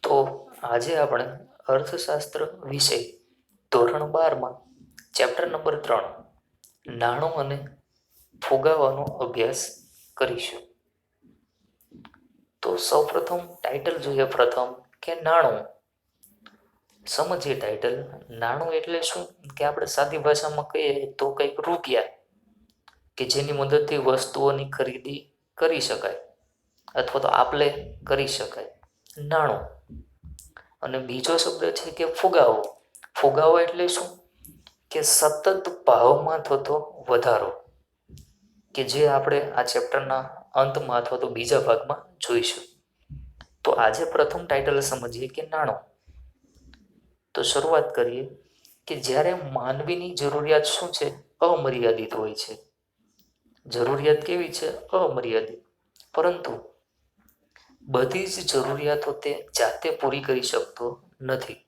તો આજે આપણે અર્થશાસ્ત્ર વિષય ધોરણ 12માં ચેપ્ટર નંબર 3 નાણું અને ફુગાવાનો અભ્યાસ કરીશું. તો સૌપ્રથમ ટાઇટલ જોઈએ પ્રથમ કે નાણું. સમજીએ ટાઇટલ. નાણું એટલે શું કે આપણે સાદી ભાષામાં કહીએ તો કંઈક રૂપિયા કે જેની મદદથી વસ્તુઓની ખરીદી કરી શકાય અથવા તો આપલે કરી શકાય, નાણું. અને બીજો શબ્દ છે કે ફુગાવો. ફુગાવો એટલે શું કે સતત ભાવમાં થતો વધારો, કે જે આપણે આ ચેપ્ટરના અંતમાં અથવા તો બીજા ભાગમાં જોઈશું. તો આજે પ્રથમ ટાઇટલ સમજીએ કે નાણું. તો શરૂઆત કરીએ કે જ્યારે માનવીની જરૂરિયાત શું છે, અમર્યાદિત હોય છે. જરૂરિયાત કેવી છે? અમર્યાદિત. પરંતુ બધી જ જરૂરિયાતો તે જાતે પૂરી કરી શકતો નથી.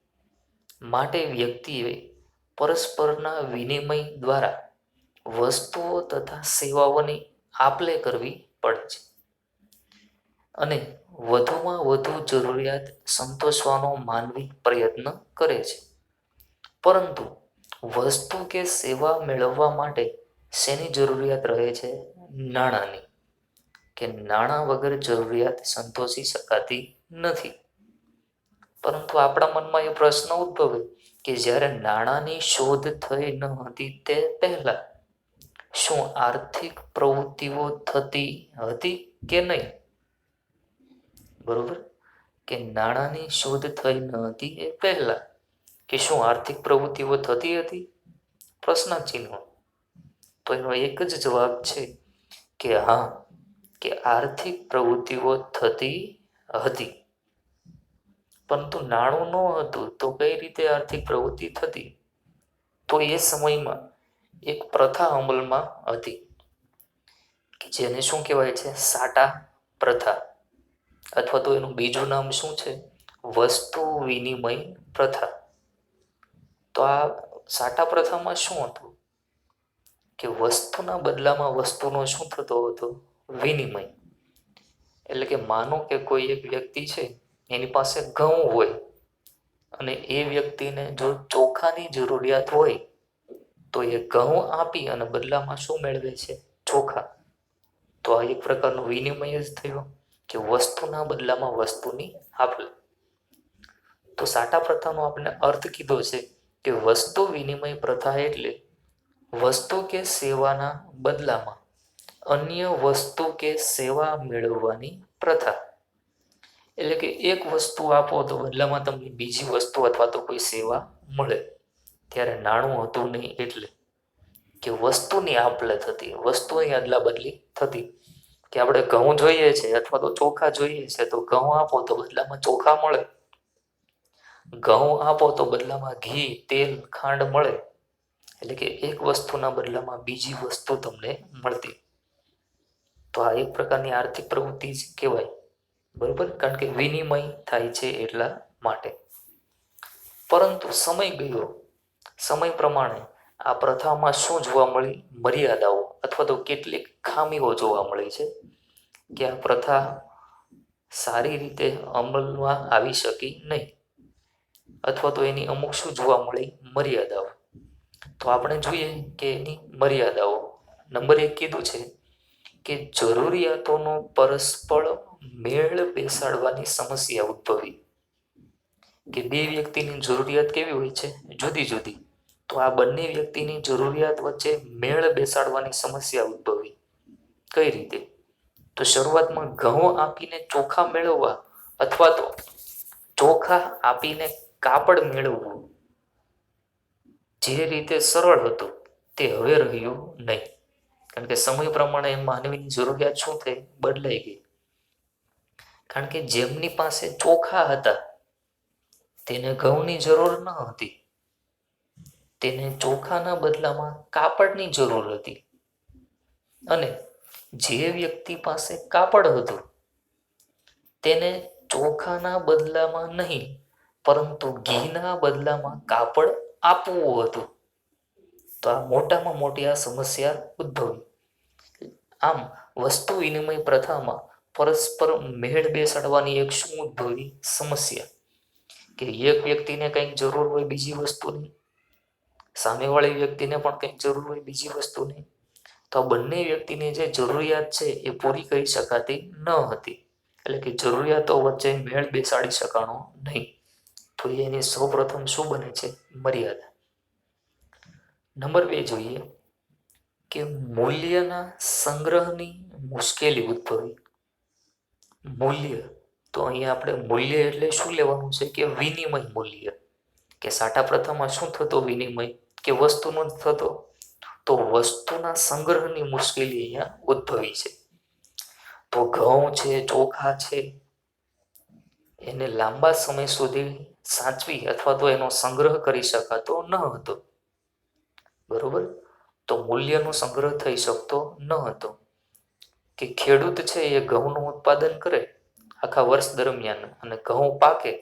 માટે વ્યક્તિએ પરસ્પરના વિનિમય દ્વારા વસ્તુઓ તથા સેવાઓની આપલે કરવી પડે છે અને વધુમાં વધુ જરૂરિયાત સંતોષવાનો માનવી પ્રયત્ન કરે છે. પરંતુ વસ્તુ કે સેવા મેળવવા માટે શેની જરૂરિયાત રહે છે? નાણાંની. કે નાણાં વગર જરૂરિયાત સંતોષી શકાતી નથી. પરંતુ આપણા મનમાં એ પ્રશ્ન ઉદ્ભવે કે જ્યારે નાણાંની શોધ થઈ ન હતી તે પહેલા શું આર્થિક પ્રવૃત્તિઓ થતી હતી કે નહીં? બરોબર, કે નાણાંની શોધ થઈ ન હતી એ પહેલા કે શું આર્થિક પ્રવૃત્તિઓ થતી હતી? પ્રશ્ન ચિહ્ન. તો એનો એક જ જવાબ છે કે હા, કે આર્થિક પ્રવૃત્તિઓ થતી હતી. પરંતુ નાણું ન હતું તો કઈ રીતે આર્થિક પ્રવૃત્તિ થતી? તો એ સમયમાં એક પ્રથા અમલમાં હતી કે જેને શું કહેવાય છે? સાટા પ્રથા, અથવા તો એનું બીજું નામ શું છે? વસ્તુ વિનિમય પ્રથા. તો આ સાટા પ્રથામાં શું હતું કે વસ્તુના બદલામાં વસ્તુનો શું થતો હતો? વિનિમય. એટલે કે માનો કે કોઈ એક વ્યક્તિ છે, એની પાસે ઘઉં હોય અને એ વ્યક્તિને જો ચોખાની જરૂરિયાત હોય તો એ ઘઉં આપી અને બદલામાં શું મેળવે છે? ચોખા. તો આ એક પ્રકારનો વિનિમય જ થયો કે વસ્તુના બદલામાં વસ્તુની આપલે. તો સાટા પ્રથાનો આપણે અર્થ કીધો છે કે વસ્તુ વિનિમય પ્રથા એટલે વસ્તુ કે સેવાના બદલામાં અન્ય વસ્તુ કે સેવા મેળવવાની પ્રથા. એટલે કે એક વસ્તુ આપો તો બદલામાં તમને બીજી વસ્તુ અથવા તો કોઈ સેવા મળે. ત્યારે નાણું હતું નહીં, એટલે કે વસ્તુની આપલે થતી, વસ્તુની અદલા બદલી થતી. કે આપણે ઘઉં જોઈએ છે અથવા તો ચોખા જોઈએ છે, તો ઘઉં આપો તો બદલામાં ચોખા મળે. ઘઉં આપો તો બદલામાં ઘી, તેલ, ખાંડ મળે. એટલે કે એક વસ્તુના બદલામાં બીજી વસ્તુ તમને મળતી. તો આ એક પ્રકારની આર્થિક પ્રવૃત્તિ જ કહેવાય. બરોબર, કારણ કે વિનિમય થાય છે એટલા માટે. પરંતુ સમય ગયો, સમય પ્રમાણે આ પ્રથામાં શું જોવા મળી? મર્યાદાઓ અથવા તો કેટલીક ખામીઓ જોવા મળી છે કે આ પ્રથા સારી રીતે અમલમાં આવી શકી નહીં, અથવા તો એની અમુક શું જોવા મળી? મર્યાદાઓ. તો આપણે જોઈએ કે એની મર્યાદાઓ. નંબર 1 કીધું છે કે જરૂરિયાતોનો પરસ્પર મેળ બેસાડવાની સમસ્યા ઉદ્ભવી. કે બે વ્યક્તિની જરૂરિયાત કેવી હોય છે? જુદી જુદી. તો આ બંને વ્યક્તિની જરૂરિયાત વચ્ચે મેળ બેસાડવાની સમસ્યા ઉદ્ભવી. કઈ રીતે? તો શરૂઆતમાં ઘઉં આપીને ચોખા મેળવવા અથવા તો ચોખા આપીને કાપડ મેળવવું જે રીતે સરળ હતું તે હવે રહ્યું નહીં. કારણ કે સમય પ્રમાણે માનવીની જરૂરિયાત શું થઈ? બદલાઈ ગઈ. કારણ કે જેમની પાસે ચોખા હતા તેને ઘઉંની જરૂર ન હતી, તેને ચોખાના બદલામાં કાપડની જરૂર હતી. અને જે વ્યક્તિ પાસે કાપડ હતું તેને ચોખાના બદલામાં નહીં, પરંતુ ઘીના બદલામાં કાપડ આપવું હતું. તો આ મોટામાં મોટી આ સમસ્યા ઉદ્ભવી. આમ વસ્તુ વિનિમય પ્રથામાં પરસ્પર મેળ બેસાડવાની એક શું ઉદ્ભવી? સમસ્યા. કે એક વ્યક્તિને કંઈક જરૂર હોય બીજી વસ્તુની, સામેવાળી વ્યક્તિને પણ કંઈક જરૂર હોય બીજી વસ્તુની, તો આ બંને વ્યક્તિની જે જરૂરિયાત છે એ પૂરી કરી શકાતી ન હતી. એટલે કે જરૂરિયાતો વચ્ચે મેળ બેસાડી શકાણો નહીં. તો એની સૌપ્રથમ શું બને છે? મર્યાદા. નંબર 2 જોઈએ કે મૂલ્યના સંગ્રહની મુશ્કેલી ઉદ્ભવી. મૂલ્ય, તો અહીંયા આપણે મૂલ્ય એટલે શું લેવાનું છે કે વિનિમય મૂલ્ય. કે સાટા પ્રથામાં શું થતો વિનિમય? કે વસ્તુનો જ થતો. તો વસ્તુના સંગ્રહની મુશ્કેલી અહીંયા ઉદ્ભવી છે. તો ઘઉં છે, ચોખા છે, એને લાંબા સમય સુધી સાચવી અથવા તો એનો સંગ્રહ કરી શકાતો ન હતો. બરોબર? તો મૂલ્યનો સંગ્રહ થઈ શકતો ન હતો. કે ખેડૂત છે એ ઘઉંનું ઉત્પાદન કરે આખા વર્ષ દરમિયાન, અને ઘઉં પાકે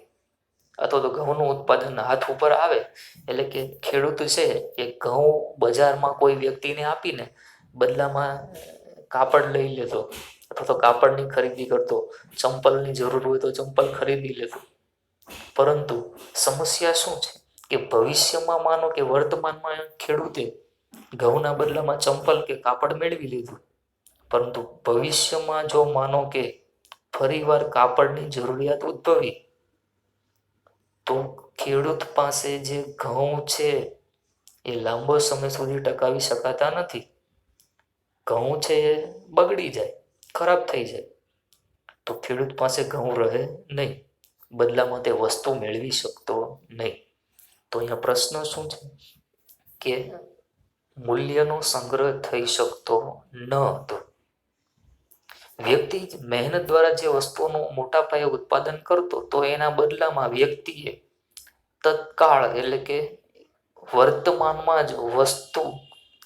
અથવા તો ઘઉંનું ઉત્પાદન હાથ ઉપર આવે, એટલે કે ખેડૂત છે એ ઘઉં બજારમાં કોઈ વ્યક્તિને આપીને બદલામાં કાપડ લઈ લેતો, અથવા તો કાપડની ખરીદી કરતો, ચંપલની જરૂર હોય તો ચંપલ ખરીદી લેતો. પરંતુ સમસ્યા શું છે કે ભવિષ્યમાં માનો કે વર્તમાનમાં ખેડૂતે ઘઉંના બદલામાં ચંપલ કે કાપડ મેળવી લીધું, પરંતુ ભવિષ્યમાં જો માનો કે ફરીવાર કાપડની જરૂરિયાત ઉદ્ભવી, તો ખેડૂત પાસે જે ઘઉં છે એ લાંબો સમય સુધી ટકાવી શકાતા નથી. ઘઉં છે એ બગડી જાય, ખરાબ થઈ જાય, તો ખેડૂત પાસે ઘઉં રહે નહીં, બદલામાં તે વસ્તુ મેળવી શકતો નહીં. તો અહીંયા પ્રશ્ન શું છે કે મૂલ્યનો સંગ્રહ થઈ શકતો ન હતો. વ્યક્તિ મહેનત દ્વારા જે વસ્તુઓનું મોટા પાયે ઉત્પાદન કરતો, તો એના બદલામાં વ્યક્તિએ તત્કાળ એટલે કે વર્તમાનમાં જ વસ્તુ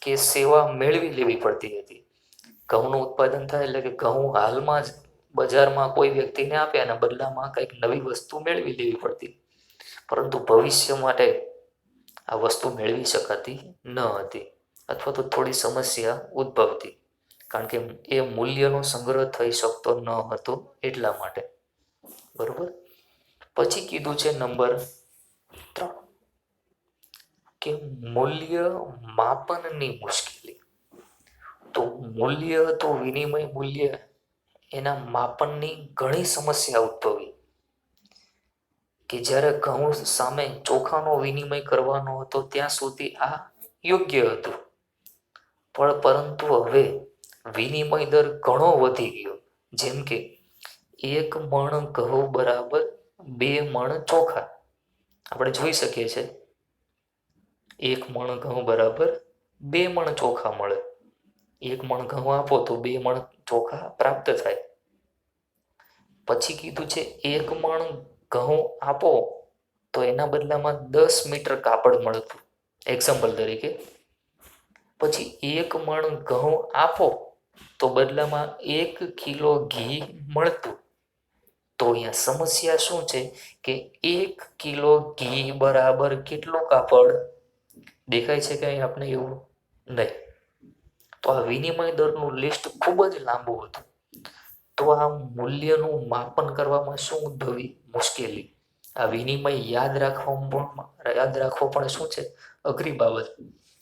કે સેવા મેળવી લેવી પડતી હતી. ઘઉંનું ઉત્પાદન થાય એટલે કે ઘઉં હાલમાં જ બજારમાં કોઈ વ્યક્તિને આપે અને બદલામાં કંઈક નવી વસ્તુ મેળવી લેવી પડતી. પરંતુ ભવિષ્ય માટે આ વસ્તુ મેળવી શકાતી ન હતી, અથવા તો થોડી સમસ્યા ઉદ્ભવતી, કારણ કે એ મૂલ્યનો સંગ્રહ થઈ શકતો ન હતો એટલા માટે. બરોબર? પછી કીધું છે નંબર 3 કે મૂલ્ય માપનની મુશ્કેલી. તો મૂલ્ય તો વિનિમય મૂલ્ય, એના માપનની ઘણી સમસ્યા ઉદ્ભવી. કે જ્યારે ઘઉં સામે ચોખાનો વિનિમય કરવાનો હતો ત્યાં સુધી આ યોગ્ય હતું, પણ પરંતુ હવે વિનિમય દર ઘણો વધી ગયો. જેમ કે 1 મણ ઘઉં બરાબર 2 મણ ચોખા. આપણે જોઈ શકીએ છીએ 1 મણ ઘઉં બરાબર 2 મણ ચોખા મળે. 1 મણ ઘઉં આપો તો 2 મણ ચોખા પ્રાપ્ત થાય. પછી કીધું છે 1 મણ ઘઉં આપો તો એના બદલામાં 10 મીટર કાપડ મળતું, એક્ઝામ્પલ તરીકે. પછી 1 મણ ઘઉં આપો તો બદલામાં 1 કિલો ઘી મળતું. તો અહીંયા સમસ્યા શું છે કે 1 કિલો ઘી બરાબર કેટલું કાપડ? દેખાય છે કે અહીં આપણે એવું નહીં. તો આ વિનિમય દરનું લિસ્ટ ખૂબ જ લાંબુ હતું. તો આ મૂલ્યનું માપન કરવામાં શું ઉદ્ભવી? મુશ્કેલી. આ વિનિમય યાદ રાખવો પણ શું છે? અઘરી બાબત,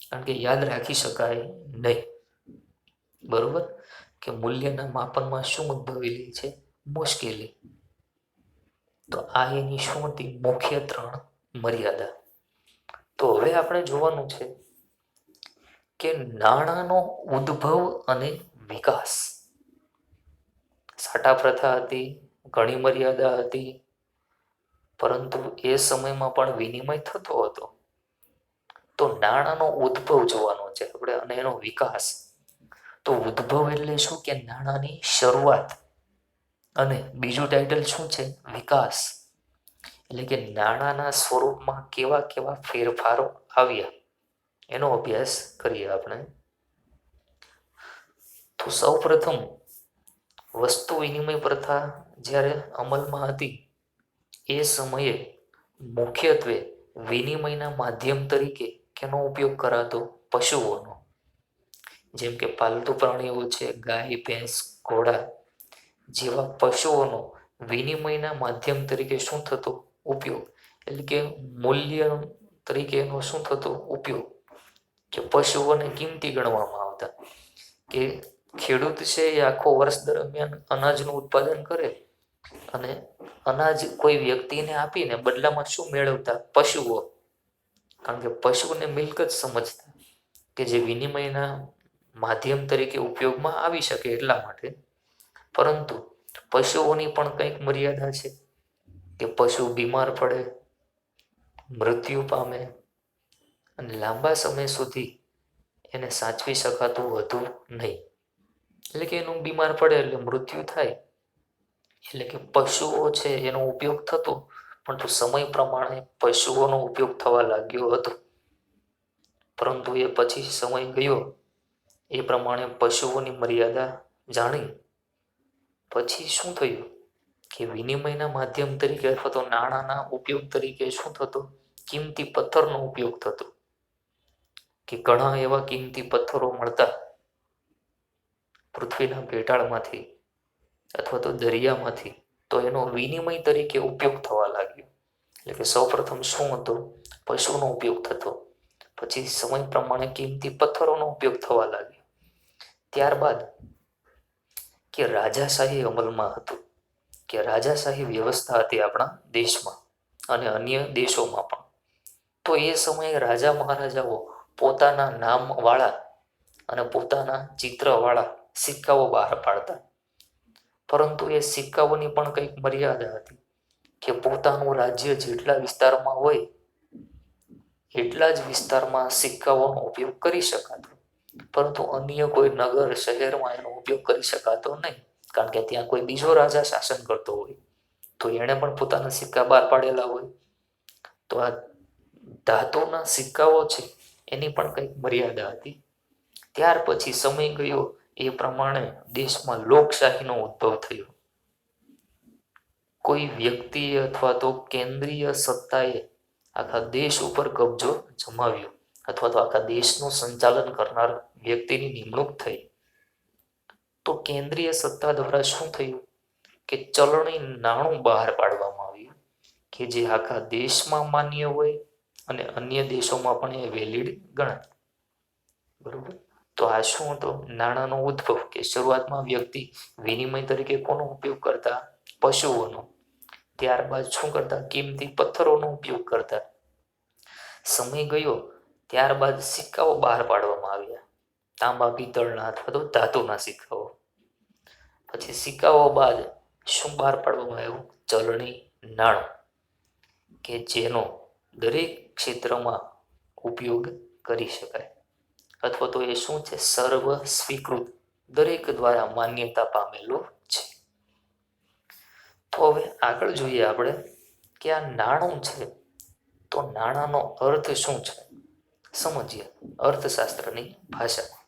કારણ કે યાદ રાખી શકાય નહીં. બરોબર? કે મૂલ્યના માપનમાં શું ઉદ્ભવેલી છે? મુશ્કેલી. તો આ એની શું હતી? મુખ્ય 3 મર્યાદા. તો હવે આપણે જોવાનું છે કે નાણાંનો ઉદ્ભવ અને વિકાસ. સાટા પ્રથા હતી, ઘણી મર્યાદા હતી, પરંતુ એ સમયમાં પણ વિનિમય થતો હતો. તો નાણાંનો ઉદ્ભવ જોવાનો છે આપણે, અને એનો વિકાસ. તો ઉદ્ભવ એટલે શું? કે નાણાંની શરૂઆત. અને બીજું ટાઇટલ શું છે? વિકાસ. એટલે કે નાણાંના સ્વરૂપમાં કેવા કેવા ફેરફારો આવ્યા, એનો અભ્યાસ કરીએ આપણે. તો સૌ પ્રથમ વસ્તુ વિનિમય પ્રથા જ્યારે અમલમાં હતી, એ સમયે મુખ્યત્વે વિનિમયના માધ્યમ તરીકે કેનો ઉપયોગ કરાતો? પશુઓનો. જેમ કે પાલતુ પ્રાણીઓ છે, ગાય, ભેંસ, ઘોડા જેવા પશુઓનો વિનિમયના માધ્યમ તરીકે શું થતો? ઉપયોગ. એટલે કે મૂલ્ય તરીકે એનો શું થતો ઉપયોગ, કે પશુઓને કિંમતી ગણવામાં આવતા, કે ખેડૂત છે એ આખો વર્ષ દરમિયાન અનાજનું ઉત્પાદન કરે અને અનાજ કોઈ વ્યક્તિને આપીને બદલામાં શું મેળવતા? પશુઓ. કારણ કે પશુને મિલકત સમજતા, કે જે વિનિમયના માધ્યમ તરીકે ઉપયોગમાં આવી શકે એટલા માટે. પરંતુ પશુઓની પણ કંઈક મર્યાદા છે, કે પશુ બીમાર પડે, મૃત્યુ પામે અને લાંબા સમય સુધી એને સાચવી શકાતું હતું નહીં. એટલે કે એનું બીમાર પડે એટલે મૃત્યુ થાય, એટલે કે પશુઓ છે એનો ઉપયોગ થતો, પરંતુ સમય પ્રમાણે પશુઓનો ઉપયોગ થવા લાગ્યો હતો. પરંતુ એ પછી સમય ગયો, એ પ્રમાણે પશુઓની મર્યાદા જાણી પછી શું થયું, કે વિનિમયના માધ્યમ તરીકે અથવા તો નાણાંના ઉપયોગ તરીકે શું થતું? કિંમતી પથ્થરનો ઉપયોગ થતો, કે ઘણા એવા કિંમતી પથ્થરો મળતા પૃથ્વીના પેટાળમાંથી અથવા તો દરિયામાંથી, તો એનો વિનિમય તરીકે ઉપયોગ થવા લાગ્યો. એટલે કે સૌપ્રથમ શું હતો? પશુનો ઉપયોગ થતો, પછી સમય પ્રમાણે કિંમતી પથ્થરોનો ઉપયોગ થવા લાગ્યો. ત્યારબાદ કે રાજાશાહી અમલમાં હતું, કે રાજાશાહી વ્યવસ્થા હતી આપણા દેશમાં અને અન્ય દેશોમાં પણ. તો એ સમયે રાજા મહારાજાઓ પોતાના નામવાળા અને પોતાના ચિત્રવાળા સિક્કાઓ બહાર પાડતા. પરંતુ એ સિક્કાઓની પણ કંઈક મર્યાદા હતી, કે પોતાનું રાજ્ય જેટલા વિસ્તારમાં હોય એટલા જ વિસ્તારમાં સિક્કાઓનો ઉપયોગ કરી શકાતો, પરંતુ અન્ય કોઈ નગર શહેરમાં એનો ઉપયોગ કરી શકાતો નહીં. કારણ કે ત્યાં કોઈ બીજો રાજા શાસન કરતો હોય, તો એણે પણ પોતાના સિક્કા બહાર પાડેલા હોય. તો આ ધાતુના સિક્કાઓ છે એની પણ કંઈક મર્યાદા હતી. ત્યાર પછી સમય ગયો, એ પ્રમાણે દેશમાં લોકશાહીનો ઉદ્ભવ થયો. કોઈ વ્યક્તિ અથવા તો કેન્દ્રીય સત્તાએ આખા દેશ ઉપર કબજો જમાવ્યો, અથવા તો આખા દેશનું સંચાલન કરનાર વ્યક્તિની નિમણૂક થઈ. તો કેન્દ્રીય સત્તા દ્વારા શું થયું, કે ચલણી નાણું બહાર પાડવામાં આવ્યું, કે જે આખા દેશમાં માન્ય હોય અને અન્ય દેશોમાં પણ એ વેલિડ ગણાય. બરોબર. તો આ શું હતો? નાણાંનો ઉદ્ભવ, કે શરૂઆતમાં વ્યક્તિ વિનિમય તરીકે કોનો ઉપયોગ કરતા? પશુઓનો. ત્યારબાદ શું કરતા? કિંમતી પથ્થરોનો ઉપયોગ કરતા. સમય ગયો ત્યારબાદ સિક્કાઓ બહાર પાડવામાં આવ્યા, તાંબા પિત્તળના અથવા તો ધાતુના સિક્કાઓ. પછી સિક્કાઓ બાદ શું બહાર પાડવામાં આવ્યું? ચલણી નાણું, કે જેનો દરેક ક્ષેત્રમાં ઉપયોગ કરી શકાય, અથવા તો એ શું છે? સર્વ સ્વીકૃત, દરેક દ્વારા માન્યતા પામેલું છે. તો હવે આગળ જોઈએ આપણે કે આ નાણું છે, તો નાણાંનો અર્થ શું છે સમજીએ અર્થશાસ્ત્રની ભાષામાં.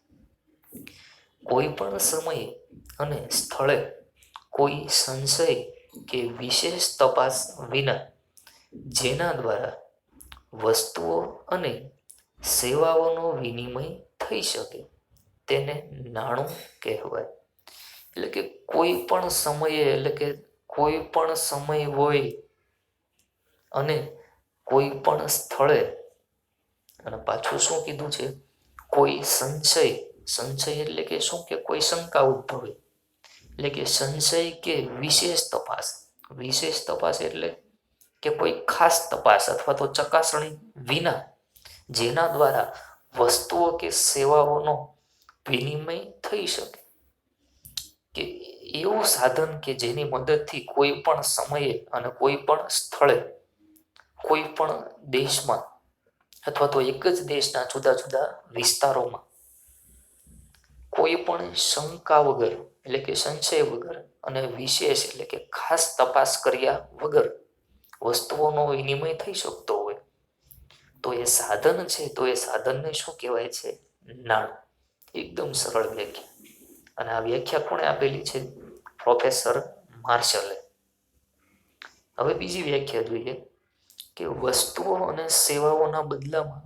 કોઈ પણ સમયે અને સ્થળે કોઈ સંશય કે વિશેષ તપાસ વિના જેના દ્વારા વસ્તુઓ અને સેવાઓનો વિનિમય થઈ શકે તેને નાણું કહેવાય. એટલે કે કોઈ પણ સમયે, એટલે કે કોઈ પણ સમય હોય અને કોઈ પણ સ્થળે, અને પાછું શું કીધું છે? કોઈ સંશય. સંશય એટલે કે શું? કે કોઈ શંકા ઉદ્ભવે, એટલે કે સંશય કે વિશેષ તપાસ. વિશેષ તપાસ એટલે કે કોઈ ખાસ તપાસ અથવા તો ચકાસણી વિના જેના દ્વારા વસ્તુઓ કે સેવાઓનો વિનિમય થઈ શકે, કે એવું સાધન કે જેની મદદથી કોઈ પણ સમયે અને કોઈ પણ સ્થળે કોઈ પણ દેશમાં અથવા તો એક જ દેશના જુદા જુદા વિસ્તારોમાં કોઈ પણ શંકા વગર, એટલે કે સંશય વગર, અને વિશેષ એટલે કે ખાસ તપાસ કર્યા વગર વસ્તુઓનો વિનિમય થઈ શકતો હોય, તો એ સાધન છે, તો એ સાધનને શું કહેવાય છે? નાણું. એકદમ સરળ વ્યાખ્યા. અને આ વ્યાખ્યા કોણે આપેલી છે? પ્રોફેસર માર્શલે. હવે બીજી વ્યાખ્યા જોઈએ, કે વસ્તુઓ અને સેવાઓના બદલામાં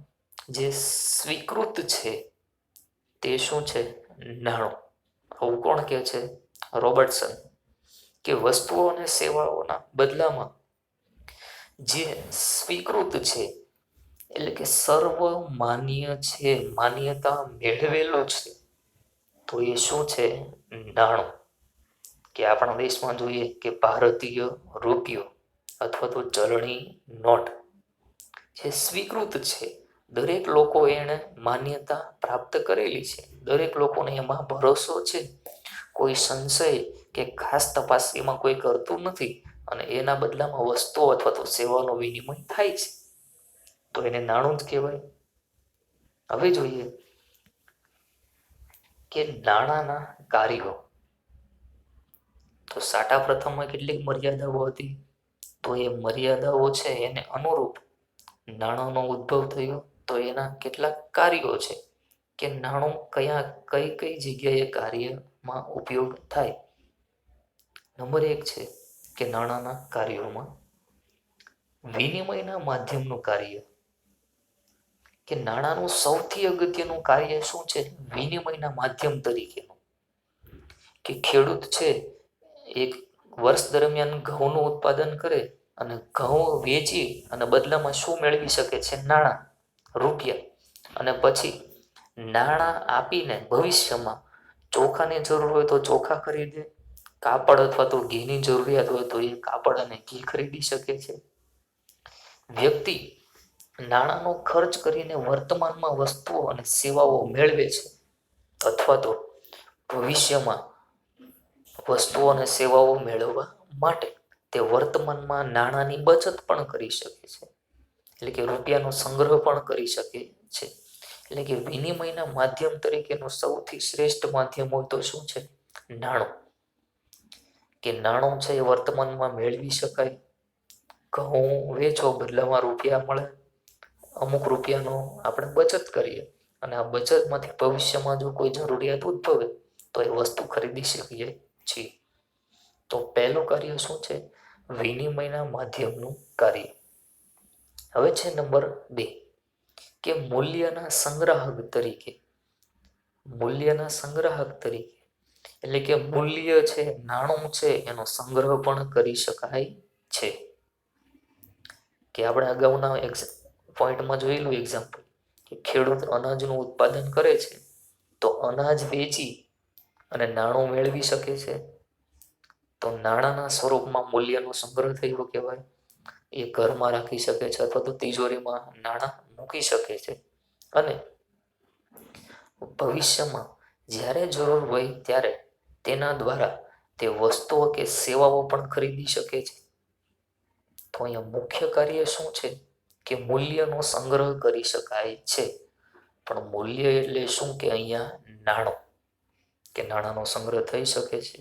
જે સ્વીકૃત છે તે શું છે? નાણું. આવું કોણ કહે છે? રોબર્ટસન. કે વસ્તુઓ અને સેવાઓના બદલામાં જે સ્વીકૃત છે, એટલે કે સર્વ માન્ય છે, માન્યતા મેળવેલો છે, તો એ શું છે? નાણું. કે આપણા દેશમાં જોઈએ કે ભારતીય રૂપિયો અથવા તો ચલણી નોટ જે સ્વીકૃત છે, દરેક લોકો એને માન્યતા પ્રાપ્ત કરેલી છે, દરેક લોકોને એમાં ભરોસો છે, કોઈ સંશય કે ખાસ તપાસ એમાં કોઈ કરતું નથી, અને એના બદલામાં વસ્તુઓ અથવા તો સેવાનો વિનિમય થાય છે, તો એને નાણું જ કહેવાય. હવે જોઈએ કે નાણાંના કાર્યો. તો સાટા પ્રથમમાં કેટલીક મર્યાદાઓ હતી, તો એ મર્યાદાઓ છે એને અનુરૂપ નાણાંનો ઉદ્ભવ થયો. તો એના કેટલાક કાર્યો છે કે નાણું કઈ કઈ જગ્યાએ કાર્યમાં ઉપયોગ થાય. નંબર 1 છે કે નાણાંના કાર્યોમાં વિનિમયના માધ્યમનું કાર્ય. કે નાણાંનું સૌથી અગત્યનું કાર્ય શું છે? વિનિમયના માધ્યમ તરીકેનું. કે ખેડૂત છે એક વર્ષ દરમિયાન ઘઉંનું ઉત્પાદન કરે અને ઘઉં વેચી અને બદલામાં શું મેળવી શકે છે? નાણાં, રૂપિયા. અને પછી નાણાં આપીને ભવિષ્યમાં ચોખાની જરૂર હોય તો ચોખા ખરીદે, કાપડ અથવા તો ઘીની જરૂરિયાત હોય તો એ કાપડ અને ઘી ખરીદી શકે છે. વ્યક્તિ નાણાંનો ખર્ચ કરીને વર્તમાનમાં વસ્તુઓ અને સેવાઓ મેળવે છે, અથવા તો ભવિષ્યમાં વસ્તુઓ અને સેવાઓ મેળવવા માટે તે વર્તમાનમાં નાણાંની બચત પણ કરી શકે છે, એટલે કે રૂપિયાનો સંગ્રહ પણ કરી શકે છે. એટલે કે વિનિમયના માધ્યમ તરીકેનું સૌથી શ્રેષ્ઠ માધ્યમ હોય તો શું છે? નાણું. કે નાણું છે એ વર્તમાનમાં મેળવી શકાય. ઘઉં વેચો, બદલામાં રૂપિયા મળે, અમુક રૂપિયાનો આપણે બચત કરીએ અને આ બચતમાંથી ભવિષ્યમાં જો કોઈ જરૂરિયાત ઉદ્ભવે તો એ વસ્તુ ખરીદી શકીએ છીએ. તો પહેલું કાર્ય શું છે? વિનિમયના માધ્યમનું કાર્ય. હવે છે નંબર 2 કે મૂલ્યના સંગ્રાહક તરીકે. મૂલ્યના સંગ્રાહક તરીકે એટલે કે મૂલ્ય છે, નાણું છે, એનો સંગ્રહ પણ કરી શકાય છે. કે આપણે અગાઉના પોઈન્ટમાં જોયેલું એક્ઝામ્પલ કે ખેડૂત અનાજનું ઉત્પાદન કરે છે, તો અનાજ વેચી અને નાણું મેળવી શકે છે. તો નાણાંના સ્વરૂપમાં મૂલ્યનો સંગ્રહ થયો કહેવાય. એ ઘરમાં રાખી શકે છે અથવા તો તિજોરીમાં નાણાં મૂકી શકે છે, અને ભવિષ્યમાં જ્યારે જરૂર હોય ત્યારે તેના દ્વારા તે વસ્તુઓ કે સેવાઓ પણ ખરીદી શકે છે. તો અહીંયા મુખ્ય કાર્ય શું છે? કે મૂલ્યનો સંગ્રહ કરી શકાય છે. પણ મૂલ્ય એટલે શું? કે અહીંયા નાણું. કે નાણાંનો સંગ્રહ થઈ શકે છે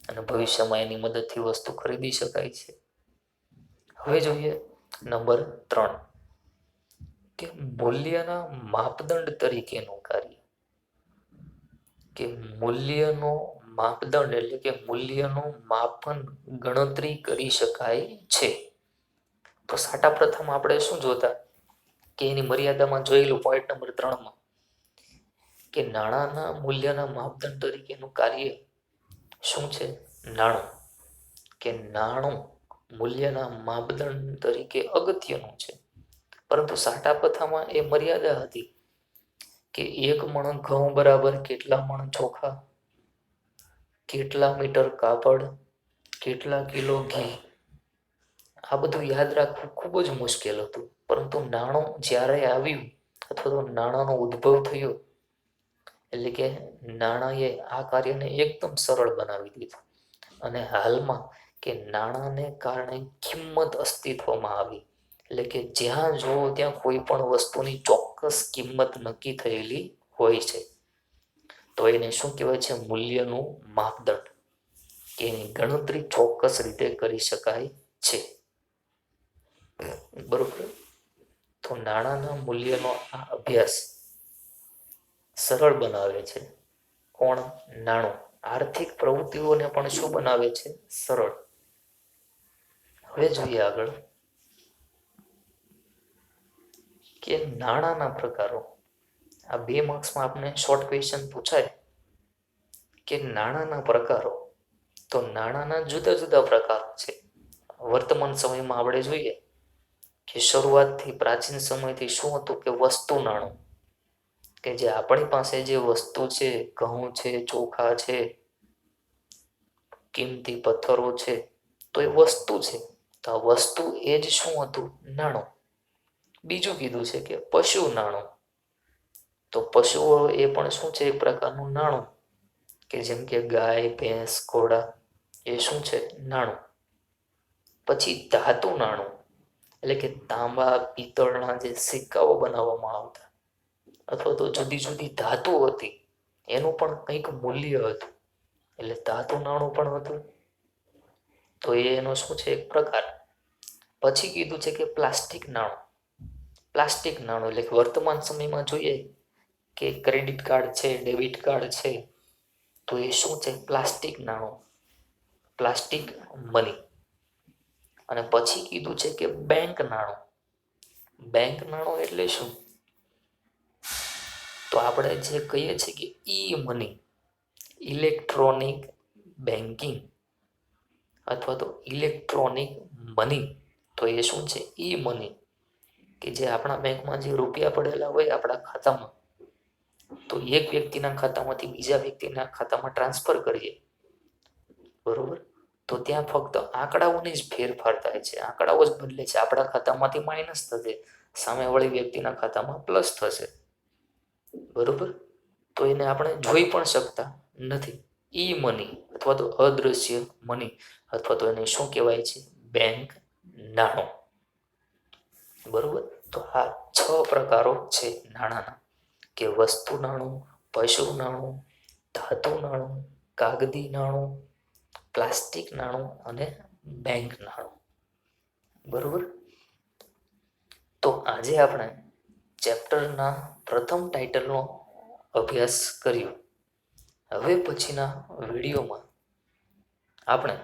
અને ભવિષ્યમાં એની મદદથી વસ્તુ ખરીદી શકાય છે. હવે જોઈએ નંબર 3 કે મૂલ્યના માપદંડ તરીકેનું કાર્ય. કે મૂલ્યનો માપદંડ એટલે કે મૂલ્યનું માપન, ગણતરી કરી શકાય છે. તો સાટા પ્રથમ આપણે શું જોતા કે એની મર્યાદામાં જોયેલું પોઈન્ટ નંબર 3માં કે નાણાંના મૂલ્યના માપદંડ તરીકેનું કાર્ય શું છે? નાણું. કે નાણું મૂલ્યના માપદંડ તરીકે અગત્યનું છે. પરંતુ સાટા પ્રથામાં એ મર્યાદા હતી કે 1 મણ ઘઉં બરાબર કેટલા મણ ચોખા, કેટલા મીટર કાપડ, કેટલા કિલો ઘી. આ બધું યાદ રાખવું ખૂબ જ મુશ્કેલ હતું. પરંતુ નાણું જ્યારે આવ્યું અથવા તો નાણાંનો ઉદ્ભવ થયો, એટલે કે નાણાંએ આ કાર્યને એકદમ સરળ બનાવી દીધું. અને હાલમાં કે નાણાંને કારણે કિંમત અસ્તિત્વમાં આવી. એટલે કે જ્યાં જુઓ ત્યાં કોઈ પણ વસ્તુની ચોક્કસ કિંમત નક્કી થયેલી હોય છે. તો એને શું કહેવાય છે? મૂલ્યનું માપદંડ. કે એની ગણતરી ચોક્કસ રીતે કરી શકાય છે. બરોબર. તો નાણાંના મૂલ્યનો આ અભ્યાસ સરળ બનાવે છે. કોણ? નાણું. આર્થિક પ્રવૃત્તિઓને પણ શું બનાવે છે? સરળ. હવે જોઈએ આગળ કે નાણાંના પ્રકારો. આ 2 માર્ક્સમાં આપણે શોર્ટ ક્વેશ્ચન પૂછાય કે નાણાંના પ્રકારો. તો નાણાંના જુદા જુદા પ્રકારો છે. વર્તમાન સમયમાં આપણે જોઈએ કે શરૂઆતથી પ્રાચીન સમયથી શું હતું કે વસ્તુ નાણું, કે જે આપણી પાસે જે વસ્તુ છે, ઘઉં છે, ચોખા છે, કિંમતી પથ્થરો છે, તો એ વસ્તુ છે. તો આ વસ્તુ એ જ શું હતું? નાણું. બીજું કીધું છે કે પશુ નાણું. તો પશુઓ એ પણ શું છે? એક પ્રકારનું નાણું, કે જેમ કે ગાય, ભેંસ, ઘોડા, એ શું છે? નાણું. પછી ધાતુ નાણું, એટલે કે તાંબા, પિત્તળના જે સિક્કાઓ બનાવવામાં આવતા, અથવા તો જુદી જુદી ધાતુ હતી, એનું પણ કંઈક મૂલ્ય હતું, એટલે ધાતુ નાણું પણ હતું. તો એનો શું છે? એક પ્રકાર. પછી કીધું છે કે પ્લાસ્ટિક નાણું. પ્લાસ્ટિક નાણું એટલે કે વર્તમાન સમયમાં જોઈએ કે ક્રેડિટ કાર્ડ છે, ડેબિટ કાર્ડ છે, તો એ શું છે? પ્લાસ્ટિક નાણું, પ્લાસ્ટિક મની. અને પછી કીધું છે કે બેંક નાણું. બેંક નાણું એટલે શું? તો આપણે જે કહીએ છીએ કે ઈ મની, ઇલેક્ટ્રોનિક બેન્કિંગ અથવા તો ઇલેક્ટ્રોનિક મની, તો એ શું છે? ઈ મની, કે જે આપણા બેંકમાં જે રૂપિયા પડેલા હોય આપણા ખાતામાં, તો એક વ્યક્તિના ખાતામાંથી બીજા વ્યક્તિના ખાતામાં ટ્રાન્સફર કરીએ, બરોબર, તો ત્યાં ફક્ત આંકડાઓની જ ફેરફાર થાય છે, આંકડાઓ જ બદલે છે. આપણા ખાતામાંથી માઇનસ થશે, સામેવાળી વ્યક્તિના ખાતામાં પ્લસ થશે, બરોબર. તો એને આપણે જોઈ પણ શકતા નથી. ઈ મની અથવા તો અદ્રશ્ય મની, અથવા તો એને શું કહેવાય છે? બેંક નાણું, બરોબર. તો આ 6 પ્રકારો છે નાણાંના, કે વસ્તુ નાણું, પશુ નાણું, ધાતુ નાણું, કાગદી નાણું, પ્લાસ્ટિક નાણું અને બેંક નાણું, બરોબર. તો આજે આપણે ચેપ્ટરના પ્રથમ ટાઇટલનો અભ્યાસ કર્યો. હવે પછીના વિડીયોમાં આપણે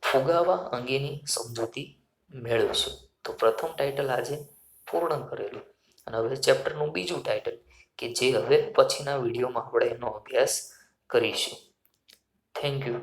ફુગાવા અંગેની સમજૂતી મેળવીશું. તો પ્રથમ ટાઇટલ આજે પૂર્ણ કરેલું, અને હવે ચેપ્ટરનું બીજું ટાઇટલ, કે જે હવે પછીના વિડીયોમાં આપણે એનો અભ્યાસ કરીશું. Thank you.